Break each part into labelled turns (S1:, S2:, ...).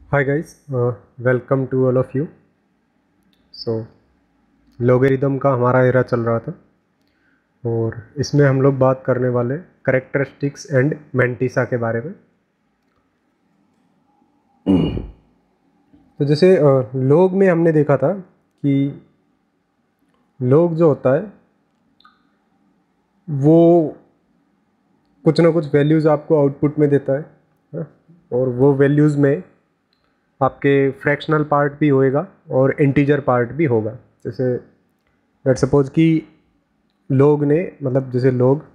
S1: Hi guys, welcome to all of you. So logarithm का हमारा era चल रहा था और इसमें हम लोग बात करने वाले करेक्टरिस्टिक्स एंड मेंटिसा के बारे में। तो जैसे लोग में हमने देखा था कि लोग जो होता है वो कुछ ना कुछ वैल्यूज़ आपको आउटपुट में देता है। और वो वैल्यूज़ में आपके फ्रैक्शनल पार्ट भी होएगा और इंटीजर पार्ट भी होगा। जैसे लेट्स सपोज कि लोग ने मतलब जैसे लोग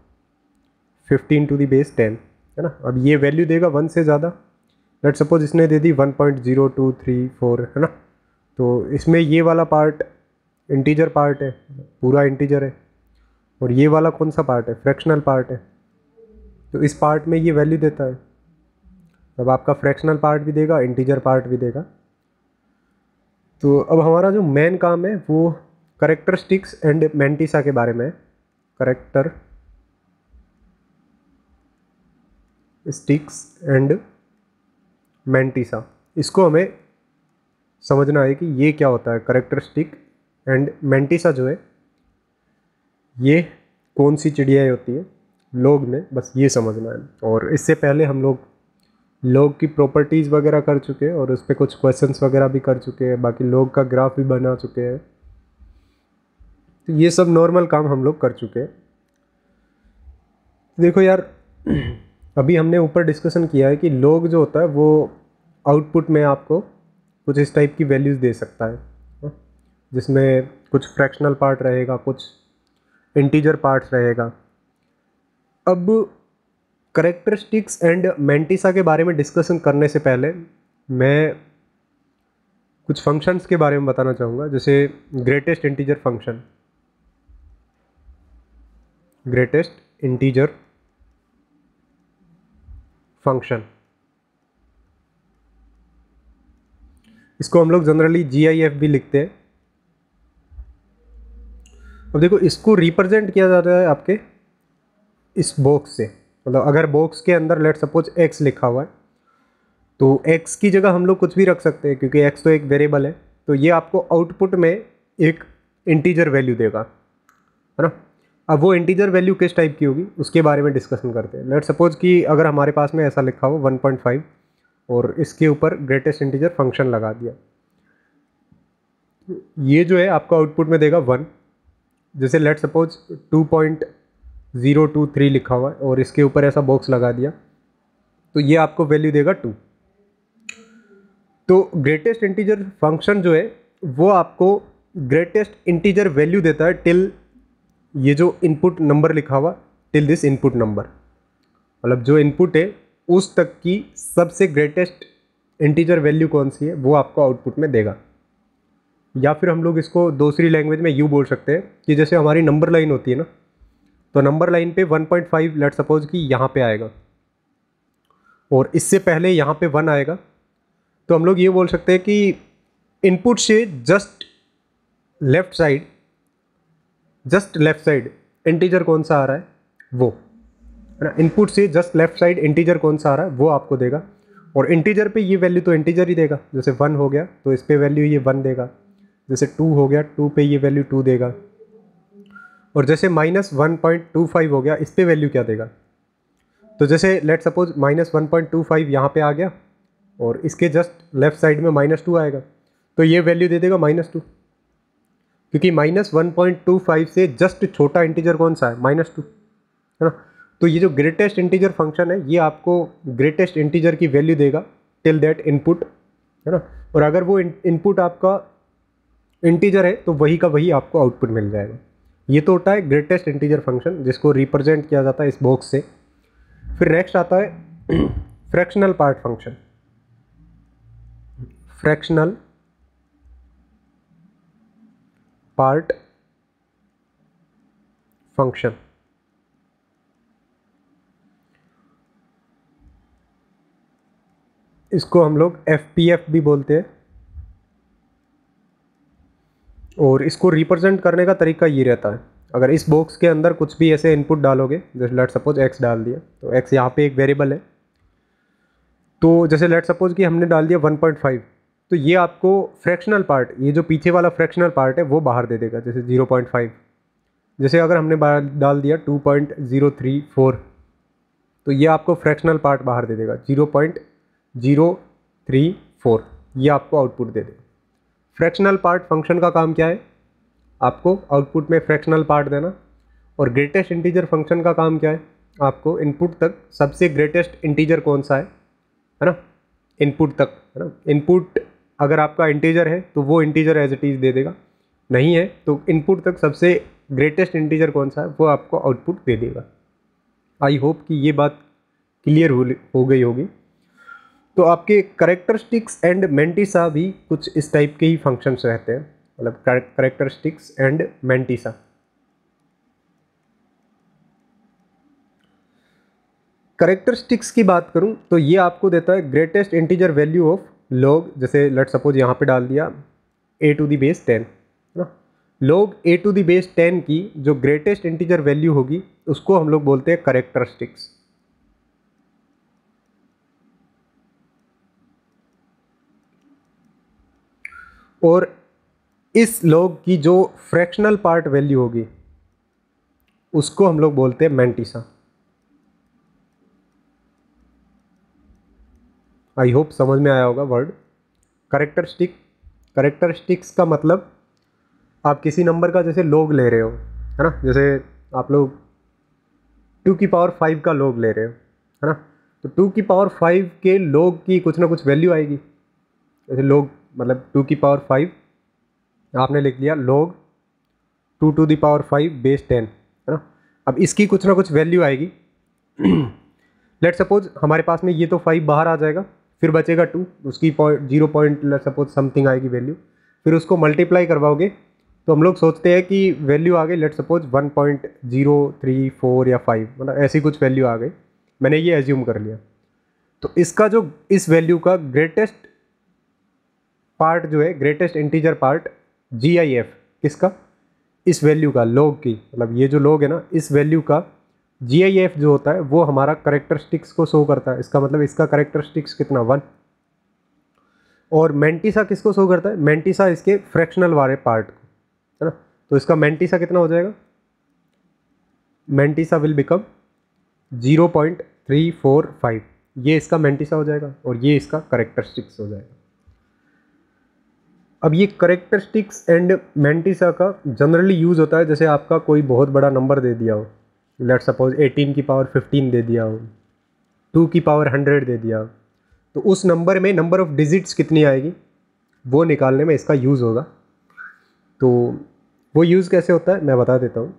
S1: 15⁻10 है ना। अब ये वैल्यू देगा 1 से ज़्यादा। लेट्स सपोज इसने दे दी 1.0234 है ना। तो इसमें ये वाला पार्ट इंटीजर पार्ट है, पूरा इंटीजर है, और ये वाला कौन सा पार्ट है? फ्रैक्शनल पार्ट है। तो इस पार्ट में ये वैल्यू देता है। अब आपका फ्रैक्शनल पार्ट भी देगा, इंटीजर पार्ट भी देगा। तो अब हमारा जो मेन काम है वो करेक्टरिस्टिक्स एंड मेंटिसा के बारे में है। करेक्टरिस्टिक्स एंड मेंटिसा, इसको हमें समझना है कि ये क्या होता है। करेक्टरिस्टिक एंड मेंटिसा जो है ये कौन सी चिड़िया होती है लोग में, बस ये समझना है। और इससे पहले हम लोग की प्रॉपर्टीज़ वगैरह कर चुके हैं और उस पर कुछ क्वेश्चंस वगैरह भी कर चुके हैं, बाकी लोग का ग्राफ भी बना चुके हैं। तो ये सब नॉर्मल काम हम लोग कर चुके हैं। देखो यार, अभी हमने ऊपर डिस्कशन किया है कि लोग जो होता है वो आउटपुट में आपको कुछ इस टाइप की वैल्यूज़ दे सकता है, जिसमें कुछ फ्रैक्शनल पार्ट रहेगा, कुछ इंटीजर पार्ट्स रहेगा। अब करेक्टरिस्टिक्स एंड मेंटिसा के बारे में डिस्कशन करने से पहले मैं कुछ फंक्शंस के बारे में बताना चाहूँगा। जैसे greatest integer function, greatest integer function, इसको हम लोग जनरली GIF भी लिखते हैं। अब देखो, इसको रिप्रेजेंट किया जाता है आपके इस बॉक्स से। मतलब अगर बॉक्स के अंदर लेट सपोज x लिखा हुआ है तो x की जगह हम लोग कुछ भी रख सकते हैं, क्योंकि x तो एक वेरिएबल है। तो ये आपको आउटपुट में एक इंटीजर वैल्यू देगा, है ना। अब वो इंटीजर वैल्यू किस टाइप की होगी उसके बारे में डिस्कशन करते हैं। लेट सपोज कि अगर हमारे पास में ऐसा लिखा हो 1.5 और इसके ऊपर ग्रेटेस्ट इंटीजर फंक्शन लगा दिया, ये जो है आपको आउटपुट में देगा 1। जैसे लेट सपोज 2.023 लिखा हुआ है और इसके ऊपर ऐसा बॉक्स लगा दिया, तो ये आपको वैल्यू देगा 2। तो ग्रेटेस्ट इंटीजर फंक्शन जो है वो आपको ग्रेटेस्ट इंटीजर वैल्यू देता है टिल ये जो इनपुट नंबर लिखा हुआ, टिल दिस इनपुट नंबर। मतलब जो इनपुट है उस तक की सबसे ग्रेटेस्ट इंटीजर वैल्यू कौन सी है वो आपको आउटपुट में देगा। या फिर हम लोग इसको दूसरी लैंग्वेज में यूँ बोल सकते हैं कि जैसे हमारी नंबर लाइन होती है ना, तो नंबर लाइन पे 1.5 लेट सपोज कि यहाँ पे आएगा और इससे पहले यहाँ पे 1 आएगा। तो हम लोग ये बोल सकते हैं कि इनपुट से जस्ट लेफ्ट साइड इंटीजर कौन सा आ रहा है वो, है ना। इनपुट से जस्ट लेफ्ट साइड इंटीजर कौन सा आ रहा है वो आपको देगा। और इंटीजर पे ये वैल्यू तो इंटीजर ही देगा। जैसे 1 हो गया तो इस पे वैल्यू ये 1 देगा। जैसे 2 हो गया 2 पे ये वैल्यू 2 देगा। और जैसे -1.25 हो गया, इस पे वैल्यू क्या देगा? तो जैसे लेट सपोज -1.25 यहाँ पे आ गया और इसके जस्ट लेफ्ट साइड में -2 आएगा, तो ये वैल्यू दे देगा -2, क्योंकि -1.25 से जस्ट छोटा इंटीजर कौन सा है? -2, है ना। तो ये जो ग्रेटेस्ट इंटीजर फंक्शन है ये आपको ग्रेटेस्ट इंटीजर की वैल्यू देगा टिल दैट इनपुट, है ना। और अगर वो इनपुट आपका इंटीजर है तो वही का वही आपको आउटपुट मिल जाएगा। ये तो होता है ग्रेटेस्ट इंटीजर फंक्शन, जिसको रिप्रेजेंट किया जाता है इस बॉक्स से। फिर नेक्स्ट आता है fractional part function. Fractional part function, इसको हम लोग FPF भी बोलते हैं। और इसको रिप्रेजेंट करने का तरीका ये रहता है, अगर इस बॉक्स के अंदर कुछ भी ऐसे इनपुट डालोगे, जैसे लेट सपोज x डाल दिया, तो x यहाँ पे एक वेरिएबल है। तो जैसे लेट सपोज कि हमने डाल दिया 1.5, तो ये आपको फ्रैक्शनल पार्ट, ये जो पीछे वाला फ्रैक्शनल पार्ट है वो बाहर दे देगा, जैसे 0.5। जैसे अगर हमने डाल दिया 2.034, तो ये आपको फ्रैक्शनल पार्ट बाहर दे देगा 0.034, ये आपको आउटपुट दे देगा। फ्रैक्शनल पार्ट फंक्शन का काम क्या है? आपको आउटपुट में फ्रैक्शनल पार्ट देना। और ग्रेटेस्ट इंटीजर फंक्शन का काम क्या है? आपको इनपुट तक सबसे ग्रेटेस्ट इंटीजर कौन सा है ना, इनपुट तक, है ना। इनपुट अगर आपका इंटीजर है तो वो इंटीजर एज इट इज़ दे देगा, नहीं है तो इनपुट तक सबसे ग्रेटेस्ट इंटीजर कौन सा है वो आपको आउटपुट दे देगा। आई होप कि ये बात क्लियर हो गई होगी। तो आपके करेक्टरिस्टिक्स एंड मेंटिसा भी कुछ इस टाइप के ही फंक्शंस रहते हैं, मतलब करेक्टरिस्टिक्स एंड मेंटिसा। करेक्टरिस्टिक्स की बात करूं तो ये आपको देता है greatest integer value of log, जैसे लेट सपोज यहाँ पे डाल दिया a टू द बेस 10, है ना। Log a to the base 10 की जो ग्रेटेस्ट इंटीजर वैल्यू होगी उसको हम लोग बोलते हैं करेक्टरिस्टिक्स। और इस लॉग की जो फ्रैक्शनल पार्ट वैल्यू होगी उसको हम लोग बोलते हैं मेंटिसा। आई होप समझ में आया होगा वर्ड करेक्टरिस्टिक्स का मतलब आप किसी नंबर का जैसे लॉग ले रहे हो, है ना। जैसे आप लोग 2 की पावर 5 का लॉग ले रहे हो, है ना। तो 2 की पावर 5 के लॉग की कुछ ना कुछ वैल्यू आएगी। जैसे लॉग मतलब 2 की पावर 5 आपने लिख दिया log 2 to the power 5 base 10, है ना। अब इसकी कुछ ना कुछ वैल्यू आएगी। लेट सपोज हमारे पास में ये तो 5 बाहर आ जाएगा, फिर बचेगा 2, उसकी 0 लेट सपोज समथिंग आएगी वैल्यू, फिर उसको मल्टीप्लाई करवाओगे तो हम लोग सोचते हैं कि वैल्यू आ गई लेट सपोज 1.034 या 5, मतलब ऐसी कुछ वैल्यू आ गई, मैंने ये एज्यूम कर लिया। तो इसका जो इस वैल्यू का ग्रेटेस्ट पार्ट जो है, ग्रेटेस्ट इंटीजर पार्ट GIF किसका? इस वैल्यू का, लॉग की, मतलब ये जो लॉग है ना, इस वैल्यू का GIF जो होता है वो हमारा करेक्टरिस्टिक्स को शो करता है। इसका मतलब इसका करेक्टरिस्टिक्स कितना 1। और मेंटिसा किसको शो करता है? मेंटिसा इसके फ्रैक्शनल वाले पार्ट को, है ना। तो इसका मेंटिसा कितना हो जाएगा? मेंटिसा विल बिकम 0.345, ये इसका मेंटिसा हो जाएगा और ये इसका करेक्टरिस्टिक्स हो जाएगा। अब ये करेक्टरिस्टिक्स एंड मेंटिसा का जनरली यूज़ होता है जैसे आपका कोई बहुत बड़ा नंबर दे दिया हो, लेट सपोज 18 की पावर 15 दे दिया हो, 2 की पावर 100 दे दिया हो, तो उस नंबर में नंबर ऑफ डिजिट्स कितनी आएगी वो निकालने में इसका यूज़ होगा। तो वो यूज़ कैसे होता है मैं बता देता हूँ।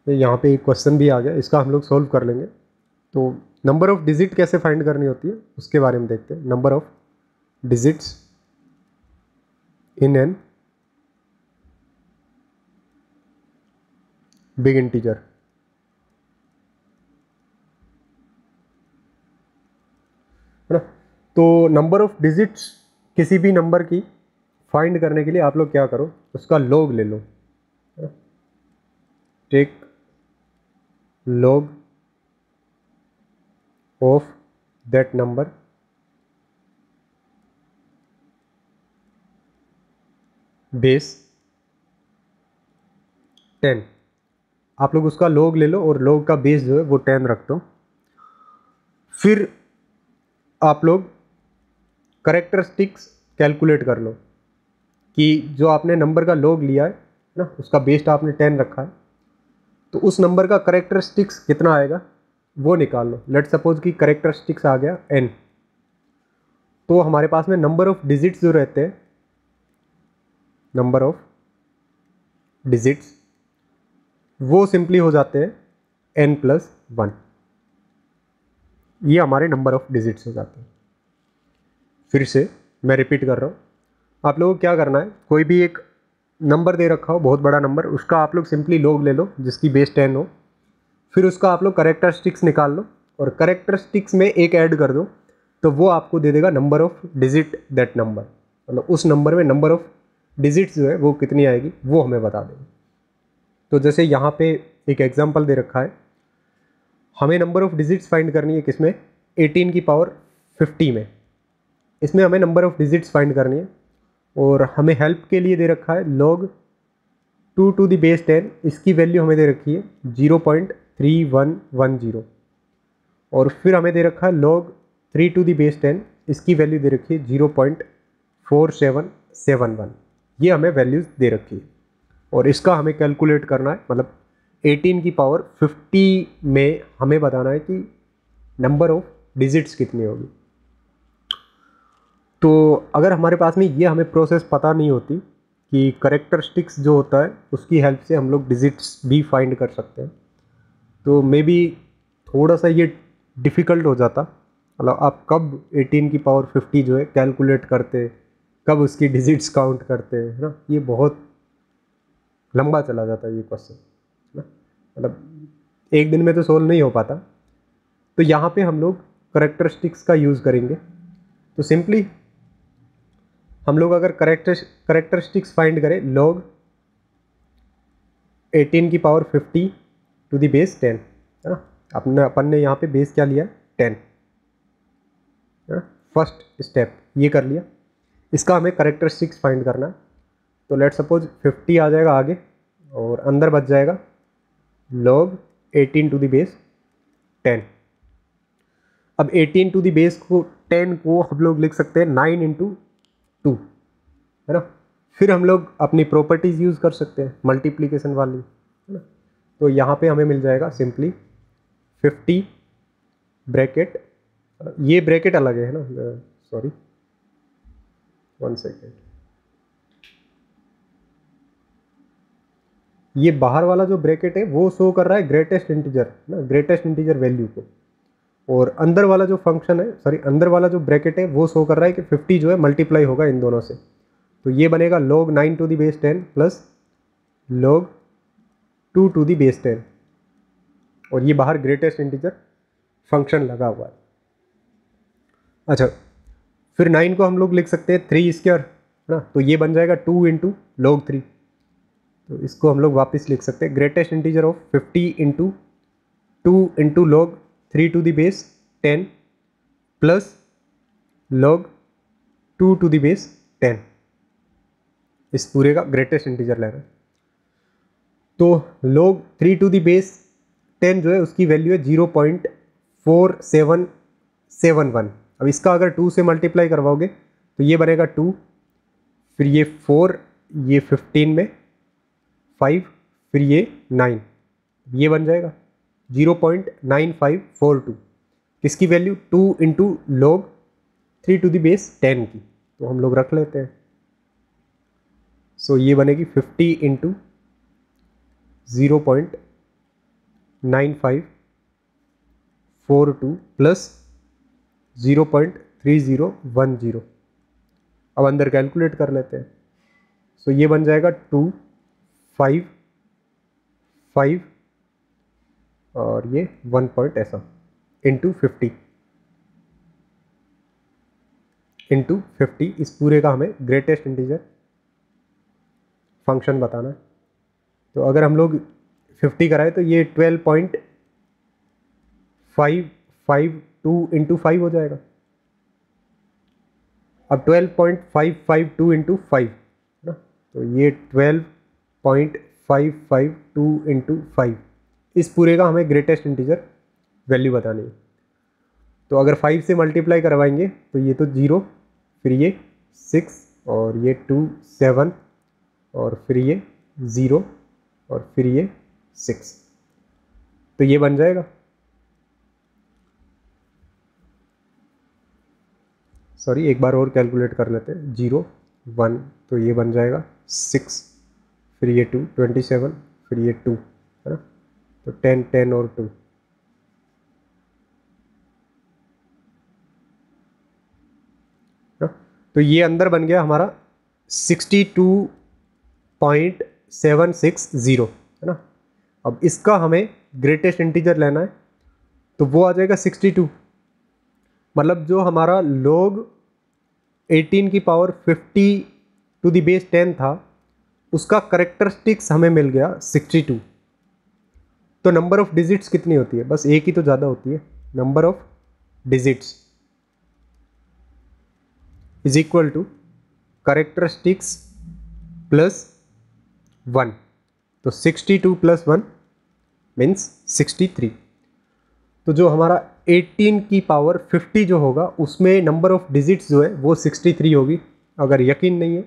S1: तो यहाँ पे एक क्वेश्चन भी आ गया, इसका हम लोग सॉल्व कर लेंगे। तो नंबर ऑफ डिजिट कैसे फाइंड करनी होती है उसके बारे में देखते हैं। Number of digits in an big integer, है ना। तो नंबर ऑफ डिजिट्स किसी भी नंबर की फाइंड करने के लिए आप लोग क्या करो, उसका लॉग ले लो, take log of that number base 10। आप लोग उसका लॉग ले लो और लॉग का बेस जो है वो 10 रख दो। फिर आप लोग करेक्टरिस्टिक्स कैलकुलेट कर लो कि जो आपने नंबर का लॉग लिया है ना, उसका बेस आपने 10 रखा है, तो उस नंबर का करेक्टरिस्टिक्स कितना आएगा वो निकाल लो। लेट सपोज कि करेक्टरिस्टिक्स आ गया n, तो हमारे पास में नंबर ऑफ डिजिट्स जो रहते हैं, नंबर ऑफ डिजिट्स वो सिंपली हो जाते हैं n+1, ये हमारे नंबर ऑफ डिजिट्स हो जाते हैं। फिर से मैं रिपीट कर रहा हूँ, आप लोगों को क्या करना है, कोई भी एक नंबर दे रखा हो बहुत बड़ा नंबर, उसका आप लोग सिंपली लॉग ले लो जिसकी बेस 10 हो, फिर उसका आप लोग करेक्टरिस्टिक्स निकाल लो और करेक्टरिस्टिक्स में एक ऐड कर दो, तो वो आपको दे देगा number of digit that number, मतलब उस नंबर में नंबर ऑफ डिजिट्स जो है वो कितनी आएगी वो हमें बता देगा। तो जैसे यहाँ पे एक एग्जांपल दे रखा है, हमें नंबर ऑफ डिजिट्स फाइंड करनी है किसमें, 18 की पावर 50 में, इसमें हमें नंबर ऑफ डिजिट्स फाइंड करनी है। और हमें हेल्प के लिए दे रखा है log 2 टू द बेस 10, इसकी वैल्यू हमें दे रखी है 0.3110। और फिर हमें दे रखा है log 3 टू द बेस 10, इसकी वैल्यू दे रखी है 0.4771। ये हमें वैल्यूज़ दे रखी है और इसका हमें कैलकुलेट करना है, मतलब 18 की पावर 50 में हमें बताना है कि नंबर ऑफ डिजिट्स कितनी होगी। तो अगर हमारे पास में ये हमें प्रोसेस पता नहीं होती कि करेक्टरिस्टिक्स जो होता है उसकी हेल्प से हम लोग डिजिट्स भी फाइंड कर सकते हैं, तो मे बी थोड़ा सा ये डिफ़िकल्ट हो जाता। मतलब आप कब 18 की पावर 50 जो है कैलकुलेट करते, कब उसकी डिजिट्स काउंट करते हैं, है ना, ये बहुत लंबा चला जाता है ये क्वेश्चन, है ना, मतलब एक दिन में तो सोल्व नहीं हो पाता। तो यहाँ पे हम लोग करेक्टरिस्टिक्स का यूज़ करेंगे। तो सिंपली हम लोग अगर करेक्टरिस्टिक्स फाइंड करें log 18 की पावर 50 टू द बेस 10, है ना, अपन ने यहाँ पे बेस क्या लिया, 10, फर्स्ट स्टेप ये कर लिया। इसका हमें करेक्टरिस्टिक्स फाइंड करना है। तो लेट सपोज 50 आ जाएगा आगे और अंदर बच जाएगा log 18 टू द बेस 10। अब 18 टू द बेस को 10 को हम लोग लिख सकते हैं 9 इंटू 2, है ना। फिर हम लोग अपनी प्रॉपर्टीज़ यूज़ कर सकते हैं मल्टीप्लिकेशन वाली, है ना। तो यहाँ पे हमें मिल जाएगा सिंपली 50 ब्रैकेट, ये ब्रैकेट अलग है ना, सॉरी 1 सेकेंड, ये बाहर वाला जो ब्रैकेट है वो शो कर रहा है ग्रेटेस्ट इंटीजर ना, ग्रेटेस्ट इंटीजर वैल्यू को, और अंदर वाला जो फंक्शन है, सॉरी अंदर वाला जो ब्रैकेट है वो शो कर रहा है कि 50 जो है मल्टीप्लाई होगा इन दोनों से। तो ये बनेगा log 9 to the base 10 plus log 2 to the base 10, और ये बाहर ग्रेटेस्ट इंटीजर फंक्शन लगा हुआ है। अच्छा, फिर 9 को हम लोग लिख सकते हैं 3 स्क्वायर, है ना, तो ये बन जाएगा 2 इंटू log 3। तो इसको हम लोग वापस लिख सकते हैं greatest integer of 50 into 2 into log 3 to the base 10 plus log 2 to the base 10, इस पूरे का ग्रेटेस्ट इंटीजर लेना है। तो log 3 टू द बेस 10 जो है उसकी वैल्यू है 0.4771। अब इसका अगर 2 से मल्टीप्लाई करवाओगे तो ये बनेगा 2, फिर ये 4, ये 15 में 5, फिर ये 9, ये बन जाएगा 0.9542, किसकी value 2 into log 3 to the base 10 की, तो हम लोग रख लेते हैं। सो ये बनेगी 50 इंटू 0.9542 प्लस 0.3010। अब अंदर कैलकुलेट कर लेते हैं। सो ये बन जाएगा 2, 5, 5 और ये 1 पॉइंट ऐसा इंटू 50 इंटू 50, इस पूरे का हमें ग्रेटेस्ट इंटीजर फंक्शन बताना है। तो अगर हम लोग 50 कराए तो ये 12.552 इंटू 5 हो जाएगा। अब 12.552 इंटू 5 है ना, तो ये 12.552 इंटू 5, इस पूरे का हमें ग्रेटेस्ट इंटीजर वैल्यू बतानी है। तो अगर 5 से मल्टीप्लाई करवाएंगे तो ये तो 0, फिर ये 6 और ये 2 7 और फिर ये 0 और फिर ये 6, तो ये बन जाएगा, सॉरी एक बार और कैलकुलेट कर लेते हैं, 0 1, तो ये बन जाएगा 6, फिर ये 2 27, फिर ये 2, है ना, तो 10 10 और 2, तो ये अंदर बन गया हमारा 62.760, है ना। अब इसका हमें ग्रेटेस्ट इंटीजर लेना है, तो वो आ जाएगा 62, मतलब जो हमारा log 18 की पावर 50 टू द बेस 10 था उसका करेक्टरिस्टिक्स हमें मिल गया 62। तो नंबर ऑफ डिजिट्स कितनी होती है? बस एक ही तो ज़्यादा होती है। Number of digits is equal to characteristics plus 1। तो 62 प्लस 1 मीन्स 63। तो जो हमारा 18 की पावर 50 जो होगा उसमें नंबर ऑफ डिजिट्स जो है वो 63 होगी। अगर यकीन नहीं है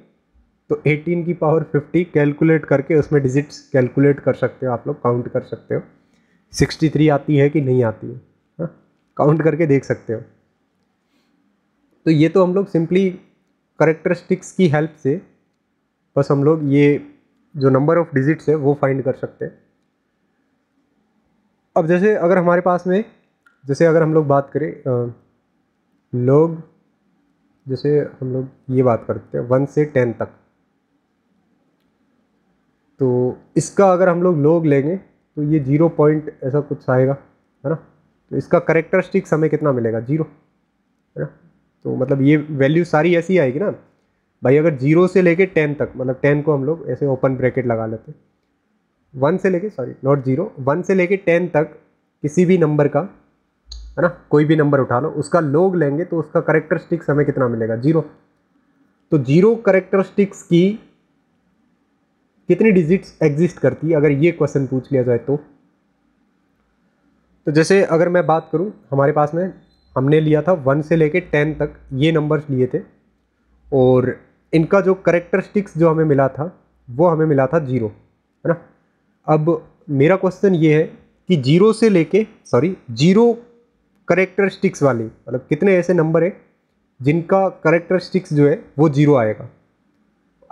S1: तो 18 की पावर 50 कैलकुलेट करके उसमें डिजिट्स कैलकुलेट कर सकते हो, आप लोग काउंट कर सकते हो 63 आती है कि नहीं आती है, हाँ काउंट करके देख सकते हो। तो ये तो हम लोग सिंपली कैरेक्टरिस्टिक्स की हेल्प से बस हम लोग ये जो नंबर ऑफ डिजिट्स है वो फाइंड कर सकते हैं। अब जैसे अगर हमारे पास में, जैसे अगर हम लोग बात करें लोग, जैसे हम लोग ये बात करते हैं 1 से 10 तक, तो इसका अगर हम लोग लोग लेंगे तो ये 0 पॉइंट ऐसा कुछ आएगा, है ना। तो इसका कैरेक्टरिस्टिक्स हमें कितना मिलेगा? 0, है ना। तो मतलब ये वैल्यू सारी ऐसी आएगी ना भाई। अगर 0 से लेके 10 तक, मतलब 10 को हम लोग ऐसे ओपन ब्रैकेट लगा लेते हैं, 1 से लेके, सॉरी नॉट 0, 1 से लेके 10 तक किसी भी नंबर का, है ना, कोई भी नंबर उठा लो, उसका लोग लेंगे तो उसका कैरेक्टरिस्टिक्स हमें कितना मिलेगा? 0। तो 0 कैरेक्टरिस्टिक्स की कितनी डिजिट्स एग्जिस्ट करती है अगर ये क्वेश्चन पूछ लिया जाए तो जैसे अगर मैं बात करूं, हमारे पास में हमने लिया था 1 से लेके 10 तक ये नंबर्स लिए थे, और इनका जो कैरेक्टरिस्टिक्स जो हमें मिला था वो हमें मिला था 0, है ना। अब मेरा क्वेश्चन ये है कि 0 से लेके, सॉरी 0 कैरेक्टरिस्टिक्स वाली, मतलब कितने ऐसे नंबर है जिनका कैरेक्टरिस्टिक्स जो है वो 0 आएगा।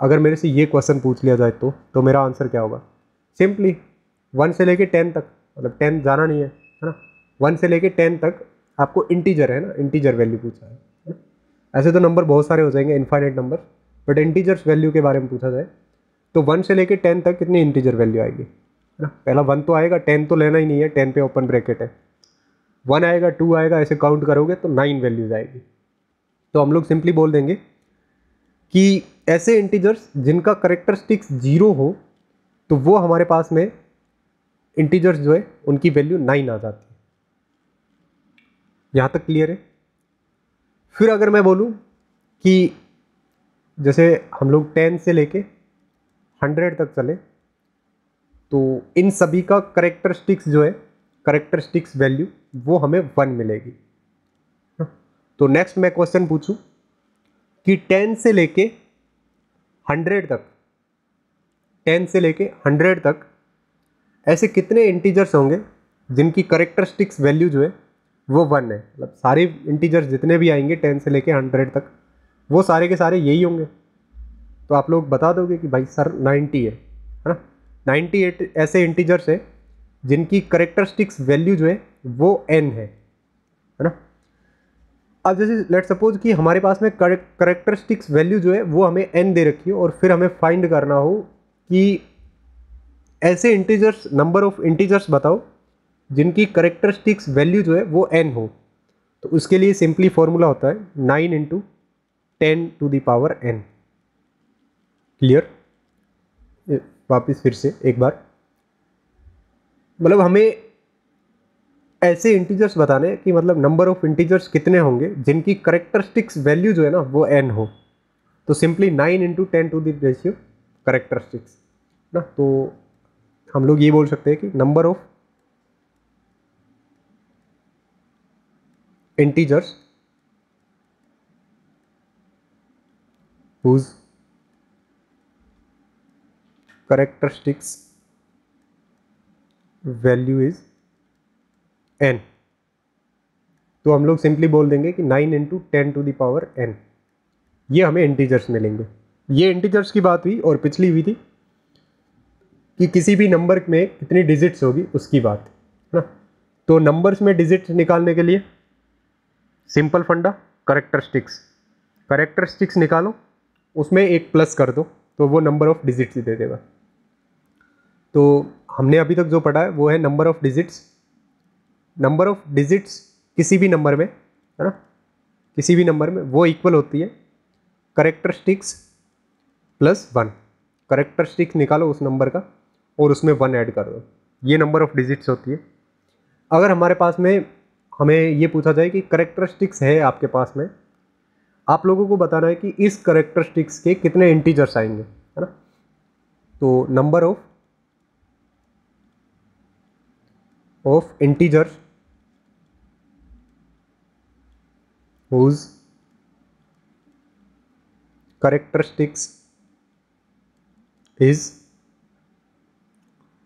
S1: अगर मेरे से ये क्वेश्चन पूछ लिया जाए तो मेरा आंसर क्या होगा? सिंपली 1 से लेके 10 तक, मतलब 10 जाना नहीं है ना, 1 से लेके 10 तक आपको इंटीजर है ना, इंटीजर वैल्यू पूछा है ना? ऐसे तो नंबर बहुत सारे हो जाएंगे, infinite number, but integers value के बारे में पूछा जाए तो 1 से लेके 10 तक कितनी इंटीजर वैल्यू आएगी, है ना। पहला 1 तो आएगा, 10 तो लेना ही नहीं है, 10 पे ओपन ब्रैकेट है, 1 आएगा, 2 आएगा, ऐसे काउंट करोगे तो 9 वैल्यूज आएगी। तो हम लोग सिंपली बोल देंगे कि ऐसे इंटीजर्स जिनका कैरेक्टरिस्टिक्स 0 हो तो वो हमारे पास में इंटीजर्स जो है उनकी वैल्यू 9 आ जाती है। यहाँ तक क्लियर है? फिर अगर मैं बोलूँ कि जैसे हम लोग 10 से लेके 100 तक चले तो इन सभी का कैरेक्टरिस्टिक्स जो है, कैरेक्टरिस्टिक्स वैल्यू वो हमें 1 मिलेगी। तो नेक्स्ट मैं क्वेश्चन पूछूं कि 10 से लेके 100 तक, 10 से लेके 100 तक ऐसे कितने इंटीजर्स होंगे जिनकी कैरेक्टरिस्टिक्स वैल्यू जो है वो 1 है। मतलब सारे इंटीजर्स जितने भी आएंगे 10 से लेके 100 तक वो सारे के सारे यही होंगे। तो आप लोग बता दोगे कि भाई सर 90 है ना। 98 ऐसे इंटीजर्स है जिनकी कैरेक्टरिस्टिक्स वैल्यू जो है वो n है ना। अब जैसे लेट सपोज कि हमारे पास में कैरेक्टरिस्टिक्स वैल्यू जो है वो हमें n दे रखी है और फिर हमें फाइंड करना हो कि ऐसे इंटीजर्स, नंबर ऑफ इंटीजर्स बताओ जिनकी कैरेक्टरिस्टिक्स वैल्यू जो है वो n हो। तो उसके लिए सिंपली फॉर्मूला होता है 9 into 10 to the power n। Clear? वापिस फिर से एक बार, मतलब हमें ऐसे इंटीजर्स बताने कि मतलब नंबर ऑफ इंटीजर्स कितने होंगे जिनकी कैरेक्टरिस्टिक्स वैल्यू जो है ना वो n हो। तो simply 9 into 10 to the ratio characteristics ना। तो हम लोग ये बोल सकते हैं कि number of integers whose characteristics value is n। तो हम लोग सिंपली बोल देंगे कि 9 into 10 to the power n, ये हमें इंटीजर्स मिलेंगे। ये इंटीजर्स की बात हुई, और पिछली हुई थी कि किसी भी नंबर में कितनी डिजिट्स होगी उसकी बात, है ना। तो नंबर्स में डिजिट्स निकालने के लिए सिंपल फंडा, कैरेक्टरिस्टिक्स निकालो, उसमें एक प्लस कर दो तो वो नंबर ऑफ डिजिट्स दे देगा। तो हमने अभी तक जो पढ़ा है वो है number of digits. Number of digits किसी भी नंबर में, है ना, किसी भी नंबर में वो इक्वल होती है कैरेक्टरिस्टिक्स प्लस 1। कैरेक्टरिस्टिक्स निकालो उस नंबर का और उसमें 1 ऐड कर दो, ये नंबर ऑफ डिजिट्स होती है। अगर हमारे पास में हमें ये पूछा जाए कि करेक्टरिस्टिक्स है आपके पास में, आप लोगों को बताना है कि इस करेक्टरिस्टिक्स के कितने इंटीजर्स आएंगे, है ना। तो number of integers whose characteristics is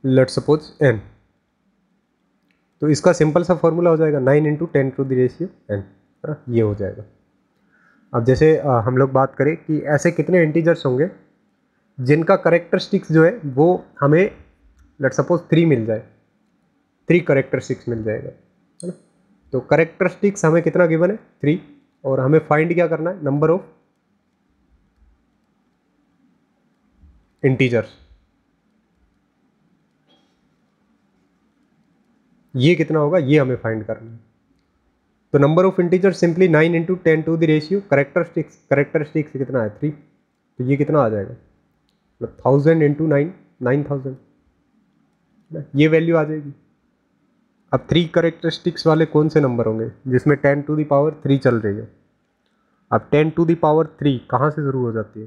S1: let's suppose n। तो इसका सिंपल सा फॉर्मूला हो जाएगा 9 इंटू 10⁻n, है ना, ये हो जाएगा। अब जैसे हम लोग बात करें कि ऐसे कितने इंटीजर्स होंगे जिनका करेक्टरिस्टिक्स जो है वो हमें लेट्स सपोज 3 मिल जाए, 3 करेक्टरिस्टिक्स मिल जाएगा, है ना। तो करेक्टरिस्टिक्स हमें कितना गिवन है 3, और हमें फाइंड क्या करना है, नंबर ऑफ इंटीजर्स। ये कितना होगा ये हमें फाइंड करना है। तो number of integers simply 9 into 10⁻, characteristics कितना है 3, तो ये कितना आ जाएगा, 1000 इंटू 9 9000, ये वैल्यू आ जाएगी। अब 3 करेक्टरिस्टिक्स वाले कौन से नंबर होंगे जिसमें 10⁻3 चल रही है। अब 10⁻3 कहाँ से शुरू हो जाती है,